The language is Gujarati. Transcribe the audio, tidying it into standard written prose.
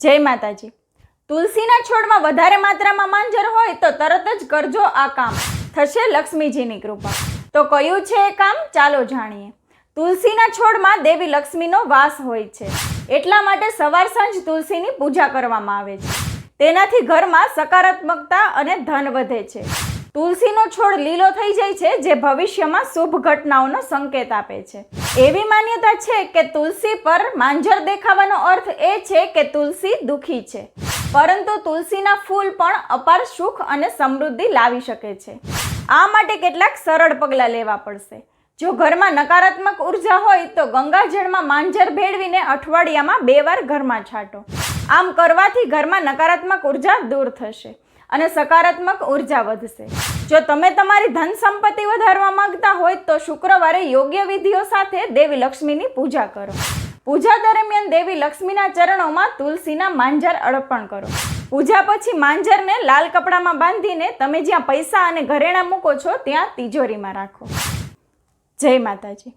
જય માતાજી। તુલસીના છોડમાં વધારે માત્રામાં માંજર હોય તો તરત જ કરજો આ કામ, થશે લક્ષ્મીજીની કૃપા। તો કયું છે એ કામ, ચાલો જાણીએ। તુલસીના છોડમાં દેવી લક્ષ્મીનો વાસ હોય છે, એટલા માટે સવાર સાંજ તુલસીની પૂજા કરવામાં આવે છે। તેનાથી ઘરમાં સકારાત્મકતા અને ધન વધે છે। તુલસીનો છોડ લીલો થઈ જાય છે, જે ભવિષ્યમાં શુભ ઘટનાઓનો સંકેત આપે છે। એવી માન્યતા છે કે તુલસી પર માંજર દેખાવાનો અર્થ એ છે કે તુલસી દુઃખી છે, પરંતુ તુલસીના ફૂલ પણ અપાર સુખ અને સમૃદ્ધિ લાવી શકે છે। આ માટે કેટલાક સરળ પગલાં લેવા પડશે। જો ઘરમાં નકારાત્મક ઉર્જા હોય તો ગંગાજળમાં માંજર ભેળવીને અઠવાડિયામાં 2 વાર ઘરમાં છાંટો। આમ કરવાથી ઘરમાં નકારાત્મક ઉર્જા દૂર થશે અને સકારાત્મક ઉર્જા વધશે। જો તમે તમારી ધન સંપત્તિ વધારવા માંગતા હોય તો શુક્રવારે યોગ્ય વિધિઓ સાથે દેવી લક્ષ્મીની પૂજા કરો। પૂજા દરમિયાન દેવી લક્ષ્મીના ચરણોમાં તુલસીના માંજર અર્પણ કરો। પૂજા પછી માંજરને લાલ કપડામાં બાંધીને તમે જ્યાં પૈસા અને ઘરેણાં મૂકો છો ત્યાં તિજોરીમાં રાખો। જય માતાજી।